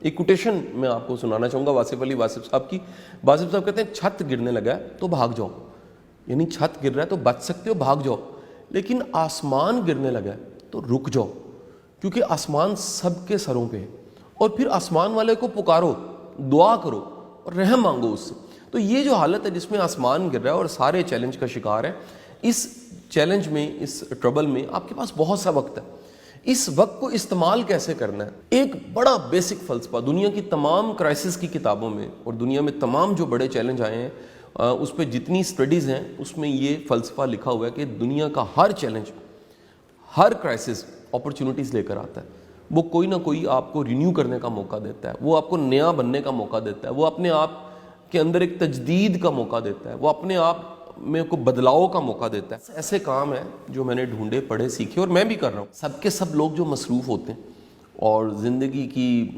ایک کوٹیشن میں آپ کو سنانا چاہوں گا واصف علی واصف صاحب کی. واصف صاحب کہتے ہیں چھت گرنے لگا ہے تو بھاگ جاؤ, یعنی چھت گر رہا ہے تو بچ سکتے ہو, بھاگ جاؤ, لیکن آسمان گرنے لگا ہے تو رک جاؤ, کیونکہ آسمان سب کے سروں پہ ہے, اور پھر آسمان والے کو پکارو, دعا کرو اور رحم مانگو اس سے. تو یہ جو حالت ہے جس میں آسمان گر رہا ہے اور سارے چیلنج کا شکار ہے, اس چیلنج میں, اس ٹربل میں آپ کے پاس بہت سا وقت ہے. اس وقت کو استعمال کیسے کرنا ہے, ایک بڑا بیسک فلسفہ دنیا کی تمام کرائسس کی کتابوں میں اور دنیا میں تمام جو بڑے چیلنج آئے ہیں اس پہ جتنی سٹڈیز ہیں اس میں یہ فلسفہ لکھا ہوا ہے کہ دنیا کا ہر چیلنج, ہر کرائسس اپرچونٹیز لے کر آتا ہے. وہ کوئی نہ کوئی آپ کو رینیو کرنے کا موقع دیتا ہے, وہ آپ کو نیا بننے کا موقع دیتا ہے, وہ اپنے آپ کے اندر ایک تجدید کا موقع دیتا ہے, وہ اپنے آپ میں کو بدلاؤ کا موقع دیتا ہے. ایسے کام ہیں جو میں نے ڈھونڈے, پڑھے, سیکھے اور میں بھی کر رہا ہوں. سب کے سب لوگ جو مصروف ہوتے ہیں اور زندگی کی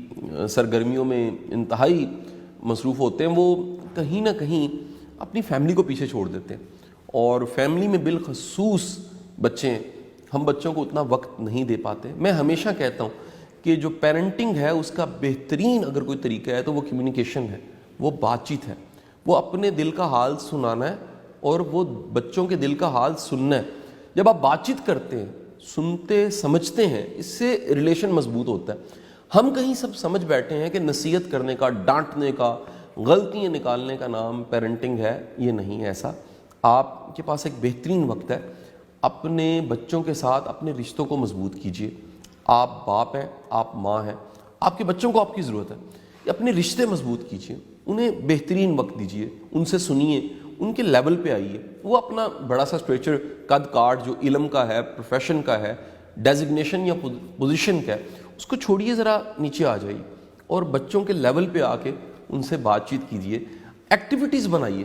سرگرمیوں میں انتہائی مصروف ہوتے ہیں, وہ کہیں نہ کہیں اپنی فیملی کو پیچھے چھوڑ دیتے ہیں. اور فیملی میں بالخصوص بچے, ہم بچوں کو اتنا وقت نہیں دے پاتے. میں ہمیشہ کہتا ہوں کہ جو پیرنٹنگ ہے اس کا بہترین اگر کوئی طریقہ ہے تو وہ کمیونیکیشن ہے, وہ بات چیت ہے, وہ اپنے دل کا حال سنانا ہے اور وہ بچوں کے دل کا حال سننا ہے. جب آپ بات چیت کرتے ہیں, سنتے سمجھتے ہیں, اس سے ریلیشن مضبوط ہوتا ہے. ہم کہیں سب سمجھ بیٹھے ہیں کہ نصیحت کرنے کا, ڈانٹنے کا, غلطیاں نکالنے کا نام پیرنٹنگ ہے. یہ نہیں ہے ایسا. آپ کے پاس ایک بہترین وقت ہے, اپنے بچوں کے ساتھ اپنے رشتوں کو مضبوط کیجیے. آپ باپ ہیں, آپ ماں ہیں, آپ کے بچوں کو آپ کی ضرورت ہے. اپنے رشتے مضبوط کیجیے, انہیں بہترین وقت دیجیے, ان سے سنیے, ان کے لیول پہ آئیے. وہ اپنا بڑا سا اسٹریچر, قد کاٹ جو علم کا ہے, پروفیشن کا ہے, ڈیزگنیشن یا پوزیشن کا ہے, اس کو چھوڑیے, ذرا نیچے آ جائیے اور بچوں کے لیول پہ آ کے ان سے بات چیت کیجیے. ایکٹیویٹیز بنائیے.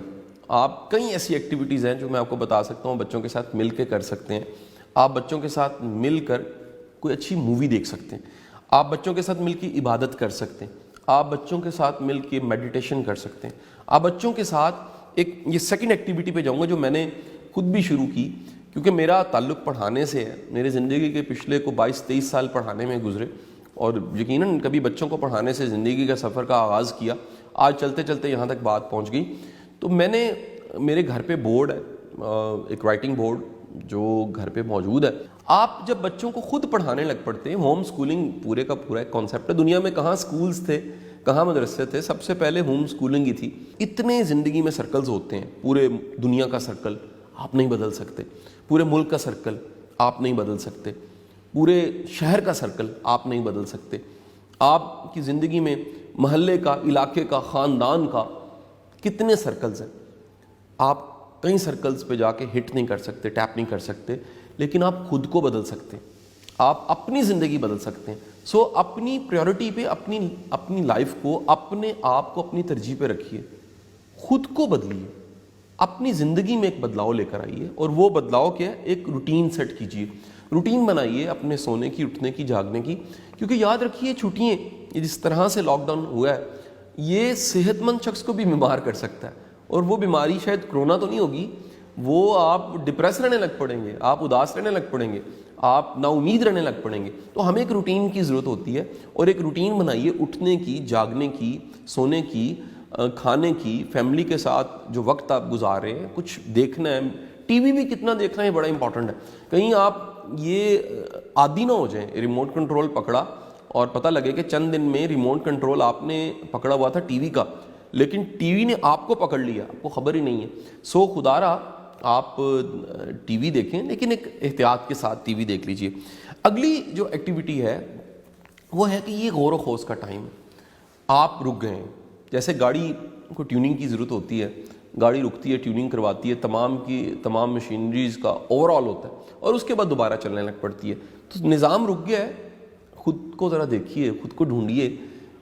آپ کئی ایسی ایکٹیویٹیز ہیں جو میں آپ کو بتا سکتا ہوں, بچوں کے ساتھ مل کے کر سکتے ہیں. آپ بچوں کے ساتھ مل کر کوئی اچھی مووی دیکھ سکتے ہیں, آپ بچوں کے ساتھ مل کے عبادت کر سکتے ہیں, آپ بچوں کے ساتھ مل کے میڈیٹیشن کر سکتے ہیں. آپ بچوں کے ساتھ ایک, یہ سیکنڈ ایکٹیویٹی پہ جاؤں گا جو میں نے خود بھی شروع کی, کیونکہ میرا تعلق پڑھانے سے ہے. میرے زندگی کے پچھلے کو 22-23 سال پڑھانے میں گزرے اور یقیناً کبھی بچوں کو پڑھانے سے زندگی کا سفر کا آغاز کیا. آج چلتے چلتے یہاں تک بات پہنچ گئی. تو میں نے, میرے گھر پہ بورڈ ہے, ایک رائٹنگ بورڈ جو گھر پہ موجود ہے. آپ جب بچوں کو خود پڑھانے لگ پڑتے ہیں, ہوم سکولنگ پورے کا پورا ایک کانسیپٹ ہے. دنیا میں کہاں سکولز تھے, کہاں مدرسے تھے, سب سے پہلے ہوم سکولنگ ہی تھی. اتنے زندگی میں سرکلز ہوتے ہیں, پورے دنیا کا سرکل آپ نہیں بدل سکتے, پورے ملک کا سرکل آپ نہیں بدل سکتے, پورے شہر کا سرکل آپ نہیں بدل سکتے. آپ کی زندگی میں محلے کا, علاقے کا, خاندان کا کتنے سرکلز ہیں. آپ کئی سرکلز پہ جا کے ہٹ نہیں کر سکتے, ٹیپ نہیں کر سکتے, لیکن آپ خود کو بدل سکتے ہیں, آپ اپنی زندگی بدل سکتے ہیں. سو اپنی پریورٹی پہ, اپنی لائف کو, اپنے آپ کو اپنی ترجیح پہ رکھیے, خود کو بدلیے, اپنی زندگی میں ایک بدلاؤ لے کر آئیے. اور وہ بدلاؤ کیا ہے, ایک روٹین سیٹ کیجیے, روٹین بنائیے اپنے سونے کی, اٹھنے کی, جاگنے کی. کیونکہ یاد رکھیے چھٹیاں, جس طرح سے لاک ڈاؤن ہوا ہے, یہ صحت مند شخص کو بھی بیمار کر سکتا ہے. اور وہ بیماری شاید کرونا تو نہیں ہوگی, وہ آپ ڈپریس رہنے لگ پڑیں گے, آپ اداس رہنے لگ پڑیں گے, آپ نا امید رہنے لگ پڑیں گے. تو ہمیں ایک روٹین کی ضرورت ہوتی ہے, اور ایک روٹین بنائیے اٹھنے کی, جاگنے کی, سونے کی, کھانے کی, فیملی کے ساتھ جو وقت آپ گزار رہے ہیں, کچھ دیکھنا ہے. ٹی وی بھی کتنا دیکھنا ہے بڑا امپورٹنٹ ہے. کہیں آپ یہ عادی نہ ہو جائیں, ریموٹ کنٹرول پکڑا اور پتہ لگے کہ چند دن میں ریموٹ کنٹرول آپ نے پکڑا ہوا تھا ٹی وی کا, لیکن ٹی وی نے آپ کو پکڑ لیا, آپ کو خبر ہی نہیں ہے. سو خدا را آپ ٹی وی دیکھیں, لیکن ایک احتیاط کے ساتھ ٹی وی دیکھ لیجئے. اگلی جو ایکٹیویٹی ہے وہ ہے کہ یہ غور و خوض کا ٹائم ہے. آپ رک گئے ہیں, جیسے گاڑی کو ٹیوننگ کی ضرورت ہوتی ہے, گاڑی رکتی ہے, ٹیوننگ کرواتی ہے, تمام مشینریز کا اوور آل ہوتا ہے, اور اس کے بعد دوبارہ چلنے لگ پڑتی ہے. تو نظام رک گیا ہے, خود کو ذرا دیکھیے, خود کو ڈھونڈیے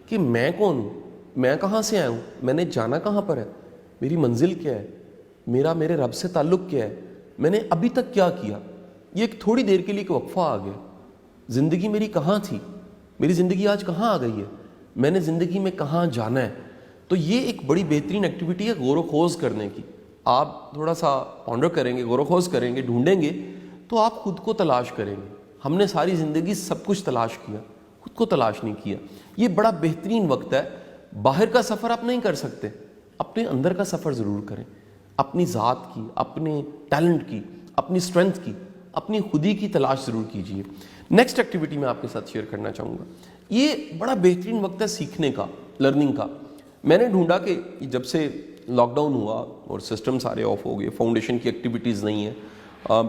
کہ میں کون ہوں, میں کہاں سے آیا ہوں, میں نے جانا کہاں پر ہے, میری منزل کیا ہے, میرے رب سے تعلق کیا ہے, میں نے ابھی تک کیا کیا. یہ ایک تھوڑی دیر کے لیے ایک وقفہ آ گیا. زندگی میری کہاں تھی, میری زندگی آج کہاں آ گئی ہے, میں نے زندگی میں کہاں جانا ہے. تو یہ ایک بڑی بہترین ایکٹیویٹی ہے غور و خوض کرنے کی. آپ تھوڑا سا پونڈر کریں گے, غور و خوض کریں گے, ڈھونڈیں گے, تو آپ خود کو تلاش کریں گے. ہم نے ساری زندگی سب کچھ تلاش کیا, خود کو تلاش نہیں کیا. یہ بڑا بہترین وقت ہے. باہر کا سفر آپ نہیں کر سکتے, اپنے اندر کا سفر ضرور کریں, اپنی ذات کی, اپنے ٹیلنٹ کی, اپنی اسٹرینتھ کی, اپنی خودی کی تلاش ضرور کیجیے. نیکسٹ ایکٹیویٹی میں آپ کے ساتھ شیئر کرنا چاہوں گا. یہ بڑا بہترین وقت ہے سیکھنے کا, لرننگ کا. میں نے ڈھونڈا کہ جب سے لاک ڈاؤن ہوا اور سسٹم سارے آف ہو گئے, فاؤنڈیشن کی ایکٹیویٹیز نہیں ہیں,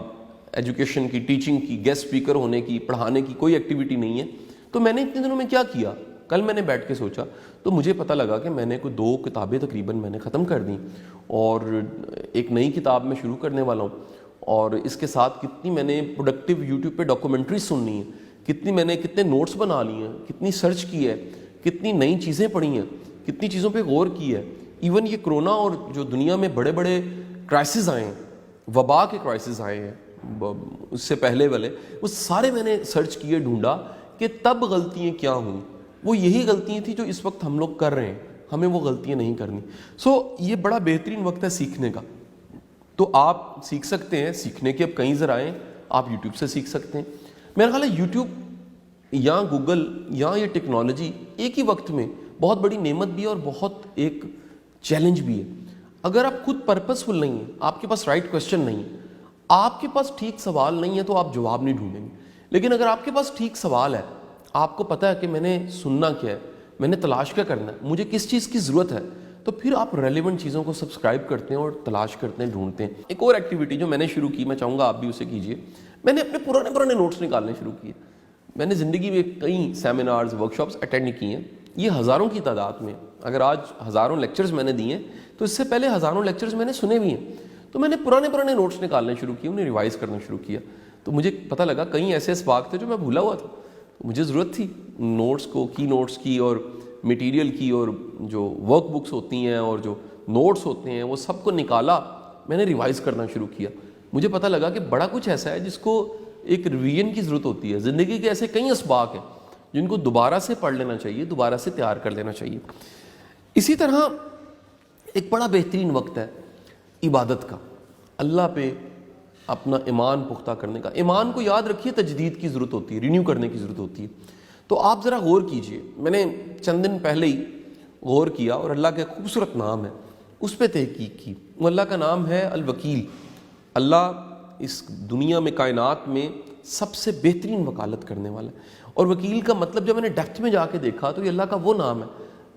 ایجوکیشن کی, ٹیچنگ کی, گیسٹ اسپیکر ہونے کی, پڑھانے کی کوئی ایکٹیویٹی نہیں ہے, تو میں نے اتنے دنوں میں کیا کیا. کل میں نے بیٹھ کے سوچا تو مجھے پتہ لگا کہ میں نے کوئی 2 کتابیں تقریباً میں نے ختم کر دیں, اور ایک نئی کتاب میں شروع کرنے والا ہوں, اور اس کے ساتھ کتنی میں نے پروڈکٹیو یوٹیوب پہ ڈاکومنٹریز سننی ہیں, کتنے نوٹس بنا لیے ہیں, کتنی سرچ کی ہے, کتنی نئی چیزیں پڑھی ہیں, کتنی چیزوں پہ غور کی ہے. ایون یہ کرونا اور جو دنیا میں بڑے بڑے کرائسس آئے ہیں, وبا کے کرائسس آئے ہیں, اس سے پہلے والے, وہ سارے میں نے سرچ کیے, ڈھونڈا کہ تب غلطیاں کیا ہوئیں. وہ یہی غلطیاں تھیں جو اس وقت ہم لوگ کر رہے ہیں, ہمیں وہ غلطیاں نہیں کرنی. یہ بڑا بہترین وقت ہے سیکھنے کا. تو آپ سیکھ سکتے ہیں, سیکھنے کے اب کئی ذرائع, آپ یوٹیوب سے سیکھ سکتے ہیں. میرا خیال ہے یوٹیوب یا گوگل یا یہ ٹیکنالوجی ایک ہی وقت میں بہت بڑی نعمت بھی ہے اور بہت ایک چیلنج بھی ہے. اگر آپ خود پرپسفل نہیں ہیں, آپ کے پاس رائٹ کویسچن نہیں ہے, آپ کے پاس ٹھیک سوال نہیں ہے, تو آپ جواب نہیں ڈھونڈیں گے. لیکن اگر آپ کے پاس ٹھیک سوال ہے, آپ کو پتہ ہے کہ میں نے سننا کیا ہے, میں نے تلاش کیا کرنا ہے, مجھے کس چیز کی ضرورت ہے, تو پھر آپ ریلیونٹ چیزوں کو سبسکرائب کرتے ہیں اور تلاش کرتے ہیں, ڈھونڈتے ہیں. ایک اور ایکٹیویٹی جو میں نے شروع کی, میں چاہوں گا آپ بھی اسے کیجیے. میں نے اپنے پرانے نوٹس نکالنے شروع کیے. میں نے زندگی میں کئی سیمینارز, ورکشاپس اٹینڈ کی ہیں, یہ ہزاروں کی تعداد میں. اگر آج ہزاروں لیکچرز میں نے دیے ہیں, تو اس سے پہلے ہزاروں لیکچرز میں نے سنے بھی ہیں. تو میں نے پرانے نوٹس نکالنے شروع کیے, انہیں ریوائز کرنا شروع کیا. تو مجھے پتہ لگا کئی ایسے اسباق تھے جو میں بھولا ہوا تھا. مجھے ضرورت تھی نوٹس کو, کی نوٹس کی, اور میٹیریل کی, اور جو ورک بکس ہوتی ہیں اور جو نوٹس ہوتے ہیں, وہ سب کو نکالا, میں نے ریوائز کرنا شروع کیا. مجھے پتہ لگا کہ بڑا کچھ ایسا ہے جس کو ایک ریویژن کی ضرورت ہوتی ہے. زندگی کے ایسے کئی اسباق ہیں جن کو دوبارہ سے پڑھ لینا چاہیے, دوبارہ سے تیار کر لینا چاہیے. اسی طرح ایک بڑا بہترین وقت ہے عبادت کا, اللہ پہ اپنا ایمان پختہ کرنے کا. ایمان کو یاد رکھیے تجدید کی ضرورت ہوتی ہے, رینیو کرنے کی ضرورت ہوتی ہے. تو آپ ذرا غور کیجئے. میں نے چند دن پہلے ہی غور کیا, اور اللہ کا ایک خوبصورت نام ہے, اس پہ تحقیق کی. وہ اللہ کا نام ہے الوکیل. اللہ اس دنیا میں, کائنات میں سب سے بہترین وکالت کرنے والا ہے. اور وکیل کا مطلب جب میں نے ڈیپتھ میں جا کے دیکھا, تو یہ اللہ کا وہ نام ہے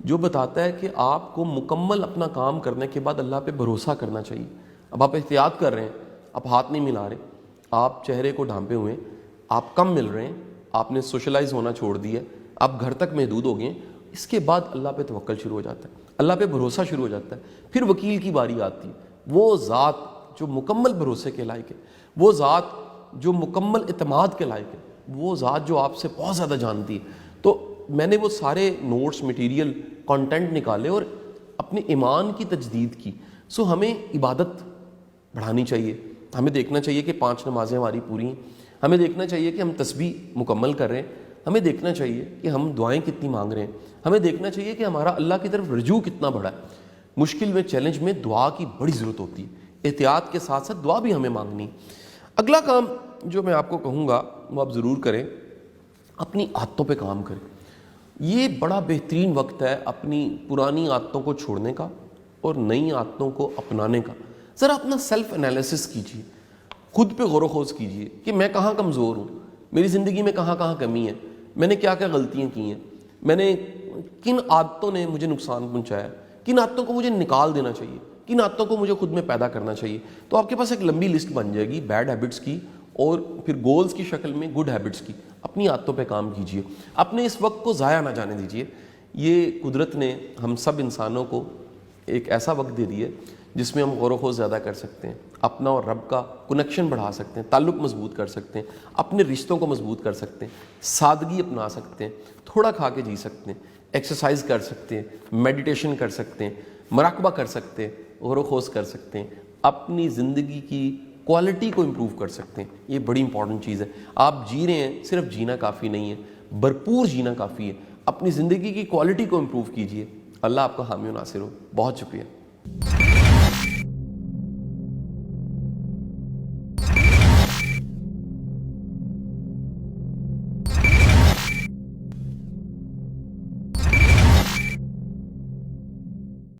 جو بتاتا ہے کہ آپ کو مکمل اپنا کام کرنے کے بعد اللہ پہ بھروسہ کرنا چاہیے. اب آپ احتیاط کر رہے ہیں, آپ ہاتھ نہیں ملا رہے, آپ چہرے کو ڈھانپے ہوئے ہیں, آپ کم مل رہے ہیں, آپ نے سوشلائز ہونا چھوڑ دیا, آپ گھر تک محدود ہو گئے ہیں. اس کے بعد اللہ پہ توکل شروع ہو جاتا ہے, اللہ پہ بھروسہ شروع ہو جاتا ہے. پھر وکیل کی باری آتی ہے, وہ ذات جو مکمل بھروسے کے لائق ہے, وہ ذات جو مکمل اعتماد کے لائق ہے, وہ ذات جو آپ سے بہت زیادہ جانتی ہے. تو میں نے وہ سارے نوٹس, مٹیریل, کانٹینٹ نکالے اور اپنے ایمان کی تجدید کی. ہمیں عبادت بڑھانی چاہیے, ہمیں دیکھنا چاہیے کہ 5 نمازیں ہماری پوری ہیں, ہمیں دیکھنا چاہیے کہ ہم تسبیح مکمل کر رہے ہیں, ہمیں دیکھنا چاہیے کہ ہم دعائیں کتنی مانگ رہے ہیں, ہمیں دیکھنا چاہیے کہ ہمارا اللہ کی طرف رجوع کتنا بڑا ہے. مشکل میں, چیلنج میں دعا کی بڑی ضرورت ہوتی ہے. احتیاط کے ساتھ ساتھ دعا بھی ہمیں مانگنی. اگلا کام جو میں آپ کو کہوں گا وہ آپ ضرور کریں, اپنی عادتوں پہ کام کریں. یہ بڑا بہترین وقت ہے اپنی پرانی عادتوں کو چھوڑنے کا اور نئی عادتوں کو اپنانے کا. ذرا اپنا سیلف انالیسس کیجیے, خود پہ غور و خوض کیجیے کہ میں کہاں کمزور ہوں, میری زندگی میں کہاں کہاں کمی ہے, میں نے کیا کیا غلطیاں کی ہیں, میں نے کن عادتوں نے مجھے نقصان پہنچایا, کن عادتوں کو مجھے نکال دینا چاہیے, کن عادتوں کو مجھے خود میں پیدا کرنا چاہیے. تو آپ کے پاس ایک لمبی لسٹ بن جائے گی بیڈ ہیبٹس کی, اور پھر گولز کی شکل میں گڈ ہیبٹس کی. اپنی عادتوں پہ کام کیجیے, اپنے اس وقت کو ضائع نہ جانے دیجیے. یہ قدرت نے ہم سب انسانوں کو ایک ایسا وقت دے دیا جس میں ہم غور و خوض زیادہ کر سکتے ہیں, اپنا اور رب کا کنیکشن بڑھا سکتے ہیں, تعلق مضبوط کر سکتے ہیں, اپنے رشتوں کو مضبوط کر سکتے ہیں, سادگی اپنا سکتے ہیں, تھوڑا کھا کے جی سکتے ہیں, ایکسرسائز کر سکتے ہیں, میڈیٹیشن کر سکتے ہیں, مراقبہ کر سکتے ہیں, غور و خوض کر سکتے ہیں, اپنی زندگی کی کوالٹی کو امپروو کر سکتے ہیں. یہ بڑی امپورٹنٹ چیز ہے. آپ جی رہے ہیں, صرف جینا کافی نہیں ہے, بھرپور جینا کافی ہے. اپنی زندگی کی کوالٹی کو امپروو کیجیے. اللہ آپ کا حامی و ناصر ہو. بہت شکریہ.